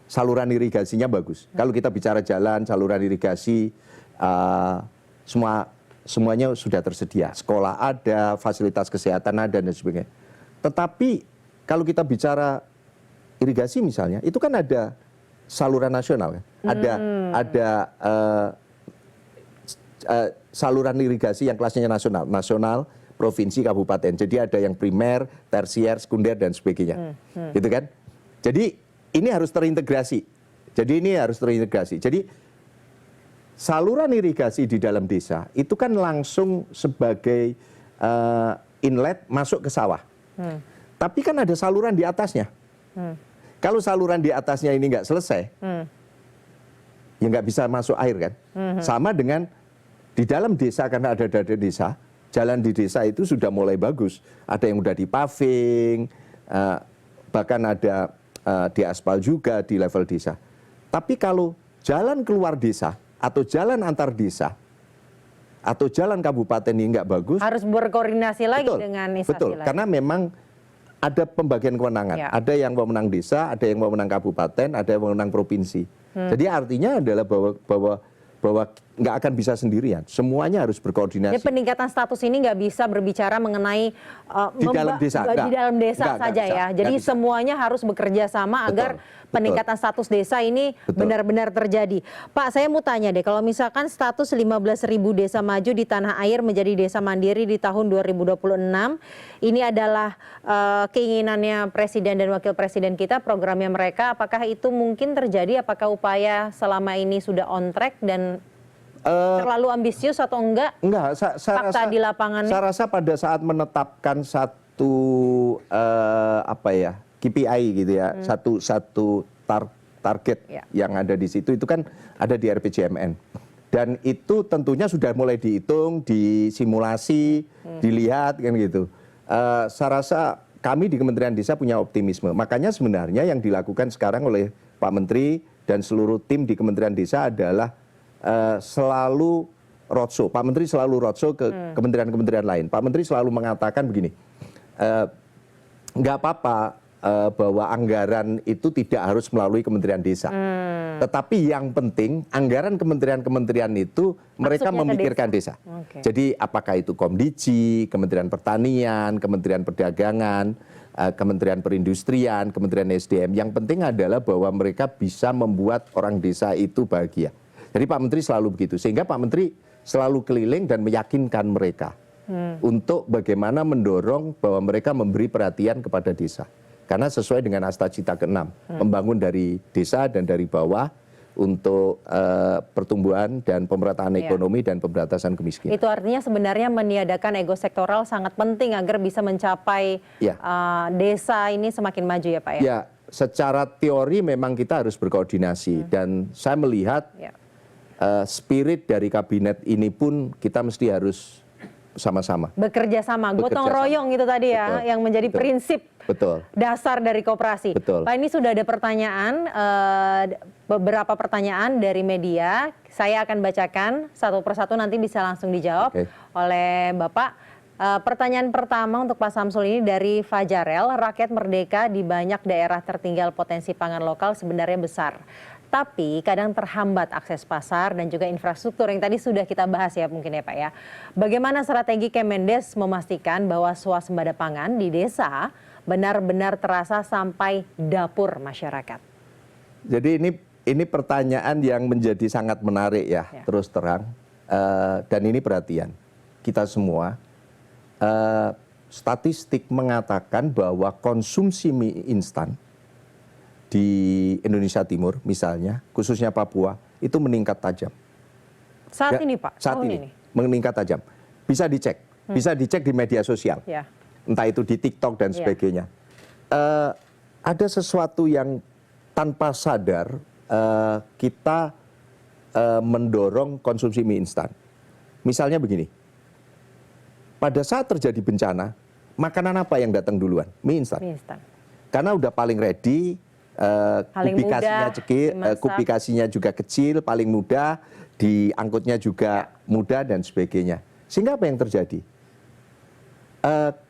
Saluran irigasinya bagus. Kalau kita bicara jalan, saluran irigasi, semuanya sudah tersedia. Sekolah ada, fasilitas kesehatan ada dan sebagainya. Tetapi kalau kita bicara irigasi misalnya, itu kan ada saluran nasional, ya. Ada saluran irigasi yang kelasnya nasional, provinsi, kabupaten. Jadi ada yang primer, tersier, sekunder dan sebagainya. Gitu kan? Jadi ini harus terintegrasi. Jadi saluran irigasi di dalam desa itu kan langsung sebagai inlet masuk ke sawah. Tapi kan ada saluran di atasnya. Kalau saluran di atasnya ini nggak selesai, ya nggak bisa masuk air kan. Sama dengan di dalam desa, karena ada desa, jalan di desa itu sudah mulai bagus. Ada yang udah dipaving, bahkan ada di aspal juga di level desa. Tapi kalau jalan keluar desa, atau jalan antar desa, atau jalan kabupaten ini nggak bagus,
harus berkoordinasi lagi dengan instansi lain.
Karena memang ada pembagian kewenangan.
Ya.
Ada yang memenang desa, ada yang memenang kabupaten, ada yang memenang provinsi. Jadi artinya adalah bahwa nggak akan bisa sendirian. Semuanya harus berkoordinasi.
Jadi peningkatan status ini nggak bisa berbicara mengenai
di dalam desa,
di dalam desa saja ya. Jadi semuanya harus bekerja sama agar peningkatan status desa ini benar-benar terjadi. Pak, saya mau tanya deh, kalau misalkan status 15.000 desa maju di tanah air menjadi desa mandiri di tahun 2026, ini adalah keinginannya Presiden dan Wakil Presiden kita, programnya mereka, apakah itu mungkin terjadi? Apakah upaya selama ini sudah on track dan terlalu ambisius atau enggak?
Enggak,
fakta di lapangannya?
Saya rasa pada saat menetapkan satu KPI gitu ya, satu target yang ada di situ itu kan ada di RPJMN. Dan itu tentunya sudah mulai dihitung, disimulasi, dilihat kan gitu. Saya rasa kami di Kementerian Desa punya optimisme. Makanya sebenarnya yang dilakukan sekarang oleh Pak Menteri dan seluruh tim di Kementerian Desa adalah selalu roadshow. Pak Menteri selalu roadshow ke kementerian-kementerian lain. Pak Menteri selalu mengatakan begini, nggak apa-apa bahwa anggaran itu tidak harus melalui Kementerian Desa. Tetapi yang penting anggaran kementerian-kementerian itu mereka memikirkan desa. Jadi apakah itu Komdiji, Kementerian Pertanian, Kementerian Perdagangan, Kementerian Perindustrian, Kementerian SDM. Yang penting adalah bahwa mereka bisa membuat orang desa itu bahagia. Jadi Pak Menteri selalu begitu. Sehingga Pak Menteri selalu keliling dan meyakinkan mereka untuk bagaimana mendorong bahwa mereka memberi perhatian kepada desa. Karena sesuai dengan Asta Cita ke-6, membangun dari desa dan dari bawah untuk pertumbuhan dan pemerataan ekonomi dan pemberantasan kemiskinan.
Itu artinya sebenarnya meniadakan ego sektoral sangat penting agar bisa mencapai desa ini semakin maju ya Pak ya?
Ya, secara teori memang kita harus berkoordinasi dan saya melihat spirit dari kabinet ini pun kita mesti harus sama-sama.
Bekerja sama, gotong royong itu tadi ya, yang menjadi prinsip dasar dari koperasi. Pak, ini sudah ada pertanyaan, beberapa pertanyaan dari media. Saya akan bacakan satu persatu, nanti bisa langsung dijawab oleh Bapak. Pertanyaan pertama untuk Pak Samsul ini dari Fajarel, rakyat merdeka di banyak daerah tertinggal potensi pangan lokal sebenarnya besar. Tapi kadang terhambat akses pasar dan juga infrastruktur yang tadi sudah kita bahas ya mungkin ya Pak ya. Bagaimana strategi Kemendes memastikan bahwa swasembada pangan di desa benar-benar terasa sampai dapur masyarakat? Jadi
ini pertanyaan yang menjadi sangat menarik ya. Terus terang. Dan ini perhatian kita semua. Statistik mengatakan bahwa konsumsi mie instan di Indonesia Timur misalnya, khususnya Papua, itu meningkat tajam.
Saat ini Pak?
Saat ini meningkat tajam. Bisa dicek, di media sosial. Entah itu di TikTok dan sebagainya. Ada sesuatu yang tanpa sadar kita mendorong konsumsi mie instan. misalnya begini, pada saat terjadi bencana, makanan apa yang datang duluan? Mie instan.
Mie instan.
Karena udah paling ready,
Paling mudah
kubikasinya juga kecil, paling mudah, diangkutnya juga mudah dan sebagainya. Sehingga apa yang terjadi?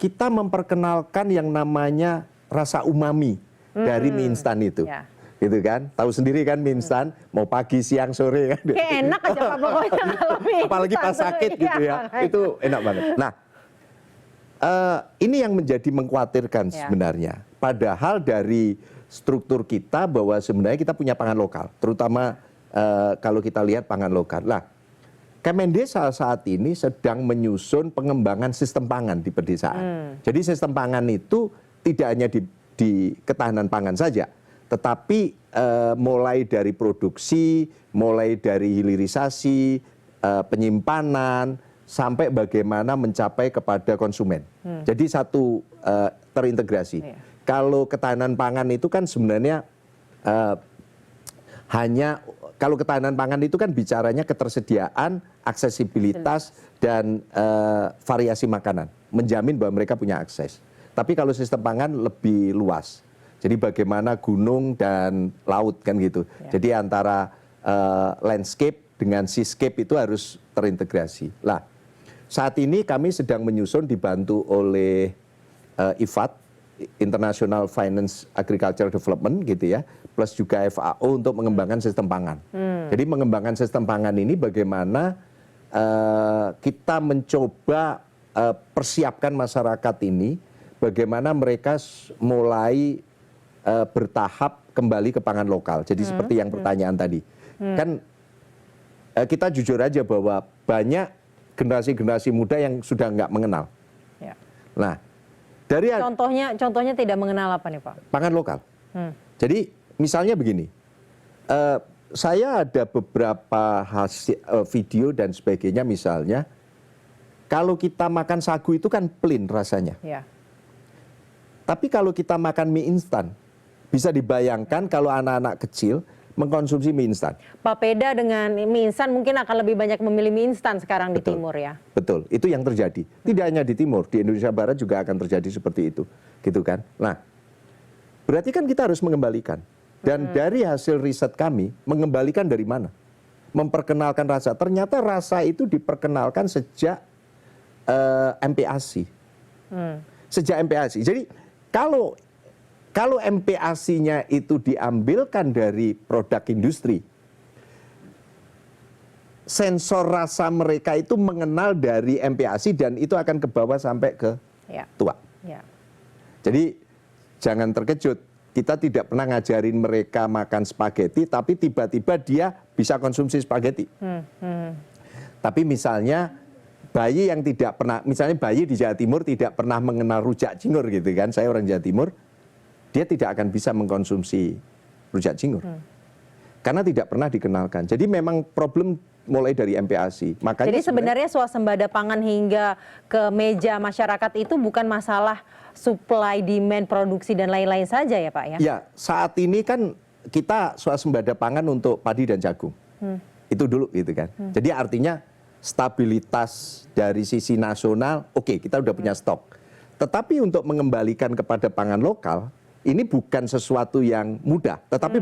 Kita memperkenalkan yang namanya rasa umami dari mie instan itu.
Ya.
Gitu kan? Tahu sendiri kan mie instan, mau pagi, siang, sore kan.
Kayak enak aja Pak pokoknya kalau mie
Apalagi
instan
pas
tuh,
sakit
iya.
gitu ya. Itu enak banget. Nah, ini yang menjadi mengkhawatirkan sebenarnya. Padahal dari struktur kita bahwa sebenarnya kita punya pangan lokal, terutama kalau kita lihat pangan lokal. Nah, Kemendesa saat ini sedang menyusun pengembangan sistem pangan di pedesaan. Jadi sistem pangan itu tidak hanya di ketahanan pangan saja, tetapi mulai dari produksi, mulai dari hilirisasi, penyimpanan, sampai bagaimana mencapai kepada konsumen. Jadi satu terintegrasi. Kalau ketahanan pangan itu kan sebenarnya kalau ketahanan pangan itu kan bicaranya ketersediaan, aksesibilitas, dan variasi makanan. Menjamin bahwa mereka punya akses. Tapi kalau sistem pangan lebih luas. Jadi bagaimana gunung dan laut kan gitu. Jadi antara landscape dengan seascape itu harus terintegrasi. Lah, saat ini kami sedang menyusun dibantu oleh IFAD, International Finance Agriculture Development gitu ya, plus juga FAO untuk mengembangkan sistem pangan. Jadi mengembangkan sistem pangan ini bagaimana kita mencoba persiapkan masyarakat ini, bagaimana mereka mulai bertahap kembali ke pangan lokal. Jadi seperti yang pertanyaan tadi. Kan kita jujur aja bahwa banyak generasi-generasi muda yang sudah nggak mengenal. Nah, dari
contohnya tidak mengenal apa nih Pak?
Pangan lokal. Jadi misalnya begini, saya ada beberapa hasil video dan sebagainya, misalnya kalau kita makan sagu itu kan plain rasanya. Tapi kalau kita makan mie instan, bisa dibayangkan kalau anak-anak kecil mengkonsumsi mie instan.
Papeda dengan mie instan mungkin akan lebih banyak memilih mie instan sekarang di timur ya.
Betul, itu yang terjadi. Tidak hanya di timur, di Indonesia Barat juga akan terjadi seperti itu, gitu kan. Nah, berarti kan kita harus mengembalikan. Dan dari hasil riset kami, mengembalikan dari mana? Memperkenalkan rasa. Ternyata rasa itu diperkenalkan sejak MPASI. Sejak MPASI. Jadi kalau MPASI-nya itu diambilkan dari produk industri, sensor rasa mereka itu mengenal dari MPASI dan itu akan ke bawah sampai ke tua. Jadi jangan terkejut, kita tidak pernah ngajarin mereka makan spaghetti, tapi tiba-tiba dia bisa konsumsi spaghetti. Tapi misalnya bayi yang tidak pernah, misalnya bayi di Jawa Timur tidak pernah mengenal rujak cingur gitu kan, saya orang Jawa Timur, dia tidak akan bisa mengkonsumsi rujak cingur. Karena tidak pernah dikenalkan. Jadi memang problem mulai dari MPASI. Makanya
jadi sebenarnya swasembada pangan hingga ke meja masyarakat itu bukan masalah supply, demand, produksi, dan lain-lain saja ya Pak ya?
Ya, saat ini kan kita swasembada pangan untuk padi dan jagung. Itu dulu gitu kan. Jadi artinya stabilitas dari sisi nasional, oke, kita udah punya stok. Tetapi untuk mengembalikan kepada pangan lokal, ini bukan sesuatu yang mudah, tetapi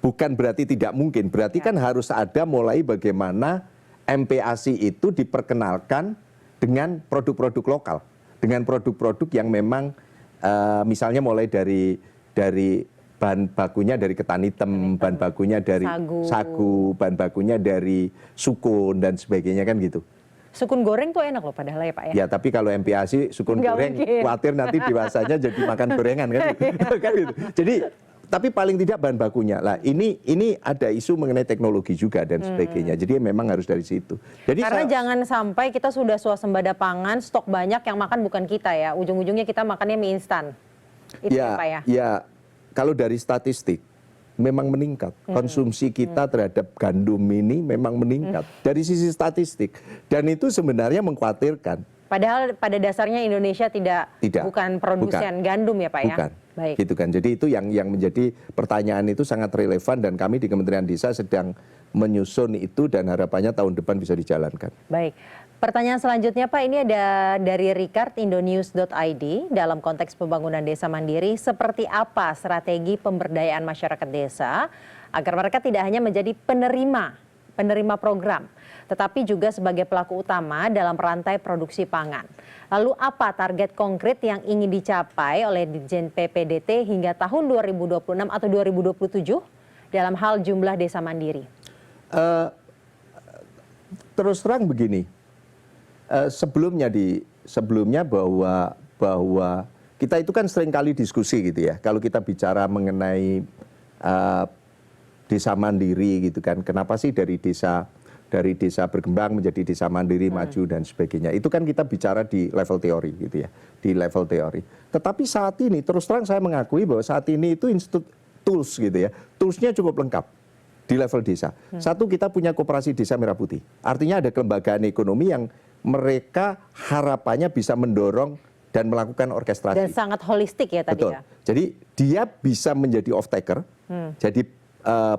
bukan berarti tidak mungkin. Berarti kan harus ada mulai bagaimana MPASI itu diperkenalkan dengan produk-produk lokal, dengan produk-produk yang memang misalnya mulai dari bahan bakunya dari ketan hitam, bahan bakunya dari sagu, bahan bakunya dari sukun dan sebagainya kan gitu.
Sukun goreng tuh enak loh padahal ya Pak ya.
Ya tapi kalau MPASI sukun goreng khawatir nanti dewasanya jadi makan gorengan kan gitu. Kan gitu. Jadi tapi paling tidak bahan bakunya. Lah ini ada isu mengenai teknologi juga dan sebagainya. Jadi memang harus dari situ. Jadi
karena jangan sampai kita sudah swasembada pangan, stok banyak yang makan bukan kita ya. Ujung-ujungnya kita makannya mie instan. Itu ya Pak ya. Ya
kalau dari statistik memang meningkat. Konsumsi kita terhadap gandum ini memang meningkat. Dari sisi statistik. Dan itu sebenarnya mengkhawatirkan.
Padahal pada dasarnya Indonesia bukan produsen gandum ya Pak ya?
Bukan.
Baik.
Gitu kan. Jadi itu yang menjadi pertanyaan itu sangat relevan dan kami di Kementerian Desa sedang menyusun itu dan harapannya tahun depan bisa dijalankan.
Baik. Pertanyaan selanjutnya Pak, ini ada dari Ricard Indonews.id. Dalam konteks pembangunan desa mandiri, seperti apa strategi pemberdayaan masyarakat desa agar mereka tidak hanya menjadi penerima program, tetapi juga sebagai pelaku utama dalam rantai produksi pangan. Lalu apa target konkret yang ingin dicapai oleh Ditjen PPDT hingga tahun 2026 atau 2027 dalam hal jumlah desa mandiri?
Terus terang begini, sebelumnya bahwa kita itu kan sering kali diskusi gitu ya. Kalau kita bicara mengenai desa mandiri gitu kan, kenapa sih dari desa berkembang menjadi desa mandiri maju dan sebagainya. Itu kan kita bicara di level teori gitu ya, di level teori. Tetapi saat ini terus terang saya mengakui bahwa saat ini itu tools gitu ya, toolsnya cukup lengkap di level desa. Satu, kita punya koperasi desa Merah Putih. Artinya ada kelembagaan ekonomi yang mereka harapannya bisa mendorong dan melakukan orkestrasi.
Dan sangat holistik ya tadi.
Betul.
Ya.
Jadi dia bisa menjadi off taker, jadi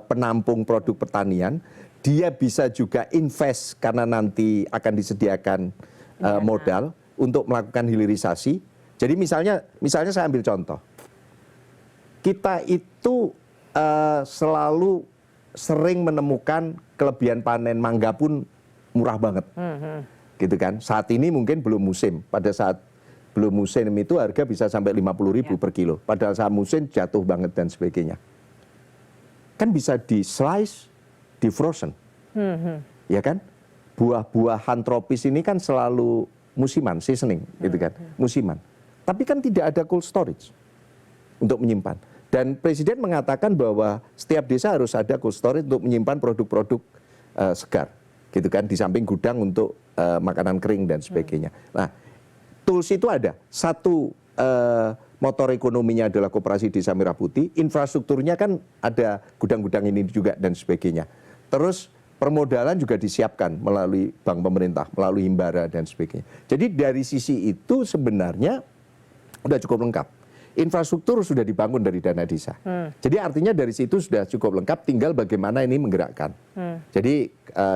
penampung produk pertanian. Dia bisa juga invest karena nanti akan disediakan modal untuk melakukan hilirisasi. Jadi misalnya saya ambil contoh, kita itu selalu sering menemukan kelebihan panen mangga pun murah banget, gitu kan. Saat ini mungkin belum musim. Pada saat belum musim itu harga bisa sampai 50.000 per kilo. Padahal saat musim jatuh banget dan sebagainya. Kan bisa di slice, di frozen, ya kan? Buah-buahan tropis ini kan selalu musiman, seasoning, gitu kan, musiman. Tapi kan tidak ada cold storage untuk menyimpan. Dan Presiden mengatakan bahwa setiap desa harus ada cold storage untuk menyimpan produk-produk segar, gitu kan, di samping gudang untuk makanan kering dan sebagainya. Nah, tools itu ada. Satu, motor ekonominya adalah koperasi desa Merah Putih, infrastrukturnya kan ada gudang-gudang ini juga dan sebagainya. Terus permodalan juga disiapkan melalui bank pemerintah, melalui himbara dan sebagainya. Jadi dari sisi itu sebenarnya sudah cukup lengkap. Infrastruktur sudah dibangun dari dana desa. Jadi artinya dari situ sudah cukup lengkap, tinggal bagaimana ini menggerakkan. Jadi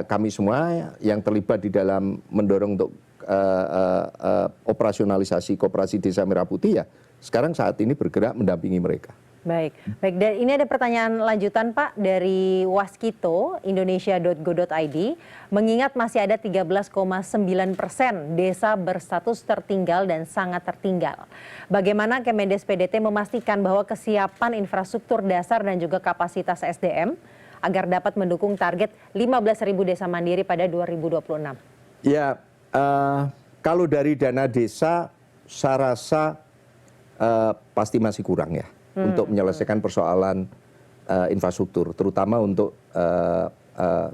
kami semua yang terlibat di dalam mendorong untuk operasionalisasi koperasi desa Merah Putih ya sekarang saat ini bergerak mendampingi mereka.
Baik. Dan ini ada pertanyaan lanjutan Pak dari Waskito Indonesia.go.id. Mengingat masih ada 13,9% desa berstatus tertinggal dan sangat tertinggal. Bagaimana Kemendes PDT memastikan bahwa kesiapan infrastruktur dasar dan juga kapasitas SDM agar dapat mendukung target 15.000 desa mandiri pada 2026?
Ya, kalau dari dana desa saya rasa pasti masih kurang ya untuk menyelesaikan persoalan infrastruktur, terutama untuk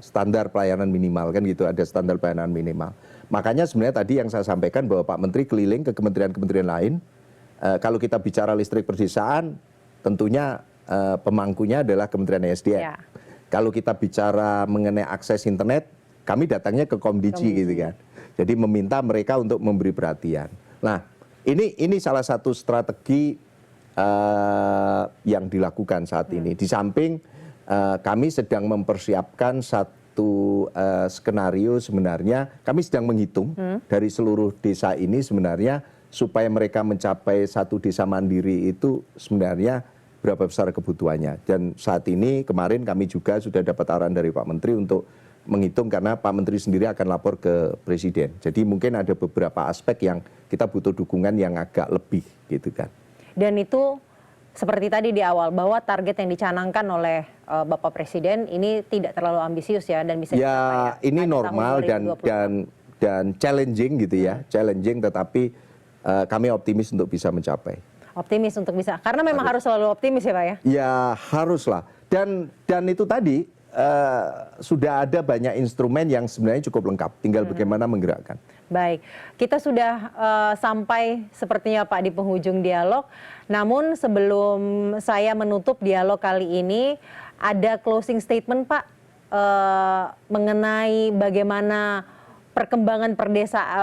standar pelayanan minimal kan gitu, ada standar pelayanan minimal. Makanya sebenarnya tadi yang saya sampaikan bahwa Pak Menteri keliling ke kementerian-kementerian lain, kalau kita bicara listrik perdesaan, tentunya pemangkunya adalah Kementerian ESDM. Ya. Kalau kita bicara mengenai akses internet, kami datangnya ke Komdiji gitu kan. Jadi meminta mereka untuk memberi perhatian. Nah, ini salah satu strategi yang dilakukan saat ini. Di samping kami sedang mempersiapkan satu skenario sebenarnya, kami sedang menghitung dari seluruh desa ini sebenarnya supaya mereka mencapai satu desa mandiri itu sebenarnya berapa besar kebutuhannya. Dan saat ini kemarin kami juga sudah dapat arahan dari Pak Menteri untuk menghitung karena Pak Menteri sendiri akan lapor ke Presiden. Jadi mungkin ada beberapa aspek yang kita butuh dukungan yang agak lebih gitu kan. Dan itu seperti tadi di awal bahwa target yang dicanangkan oleh Bapak Presiden ini tidak terlalu ambisius ya dan bisa ya ini normal dan challenging gitu ya, challenging tetapi kami optimis untuk bisa mencapai.
Optimis untuk bisa, karena memang harus selalu optimis ya Pak ya?
Ya haruslah dan itu tadi sudah ada banyak instrumen yang sebenarnya cukup lengkap, tinggal bagaimana menggerakkan.
Baik, kita sudah sampai sepertinya Pak di penghujung dialog. Namun sebelum saya menutup dialog kali ini, ada closing statement Pak mengenai bagaimana perkembangan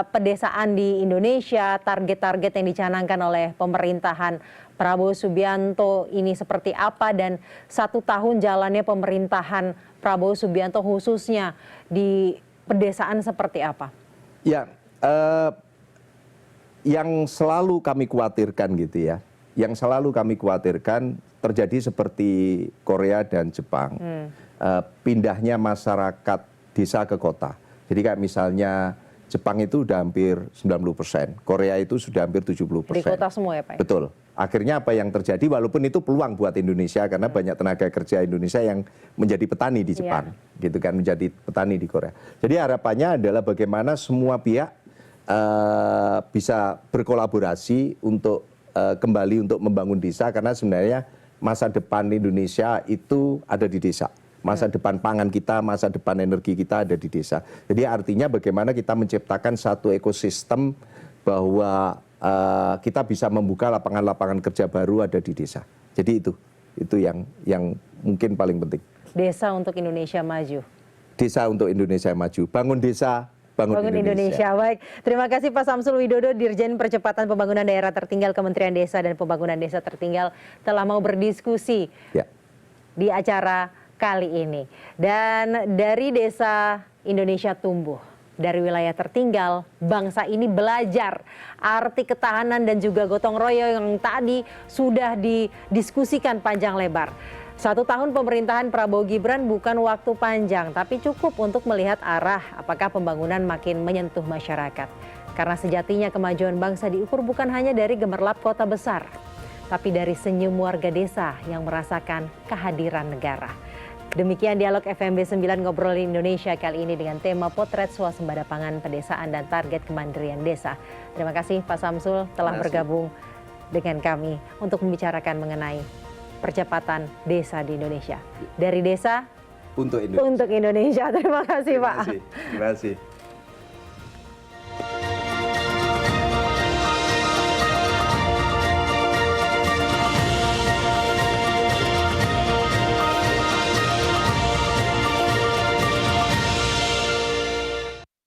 pedesaan di Indonesia, target-target yang dicanangkan oleh pemerintahan Prabowo Subianto ini seperti apa dan 1 tahun jalannya pemerintahan Prabowo Subianto khususnya di pedesaan seperti apa?
Ya, yang selalu kami khawatirkan gitu ya, yang selalu kami khawatirkan terjadi seperti Korea dan Jepang, pindahnya masyarakat desa ke kota. Jadi kayak misalnya Jepang itu udah hampir 90%, Korea itu sudah hampir 70%.
Di kota semua ya Pak?
Betul. Akhirnya apa yang terjadi, walaupun itu peluang buat Indonesia karena banyak tenaga kerja Indonesia yang menjadi petani di Jepang, gitu kan, menjadi petani di Korea. Jadi harapannya adalah bagaimana semua pihak bisa berkolaborasi untuk kembali untuk membangun desa, karena sebenarnya masa depan Indonesia itu ada di desa. Masa depan pangan kita, masa depan energi kita ada di desa. Jadi artinya bagaimana kita menciptakan satu ekosistem bahwa kita bisa membuka lapangan-lapangan kerja baru ada di desa. Jadi itu yang mungkin paling penting.
Desa untuk Indonesia maju.
Desa untuk Indonesia maju. Bangun desa, bangun Indonesia.
Baik, terima kasih Pak Samsul Widodo, Dirjen Percepatan Pembangunan Daerah Tertinggal Kementerian Desa dan Pembangunan Desa Tertinggal telah mau berdiskusi di acara kali ini. Dan dari Desa Indonesia Tumbuh, dari wilayah tertinggal, bangsa ini belajar arti ketahanan dan juga gotong royong yang tadi sudah didiskusikan panjang lebar. 1 tahun pemerintahan Prabowo Gibran bukan waktu panjang, tapi cukup untuk melihat arah apakah pembangunan makin menyentuh masyarakat. Karena sejatinya kemajuan bangsa diukur bukan hanya dari gemerlap kota besar, tapi dari senyum warga desa yang merasakan kehadiran negara. Demikian dialog FMB 9 Ngobrolin Indonesia kali ini dengan tema potret swasembada pangan pedesaan dan target kemandirian desa. Terima kasih Pak Samsul telah bergabung dengan kami untuk membicarakan mengenai percepatan desa di Indonesia. Dari desa
untuk Indonesia.
Untuk Indonesia. Terima kasih Pak.
Terima kasih.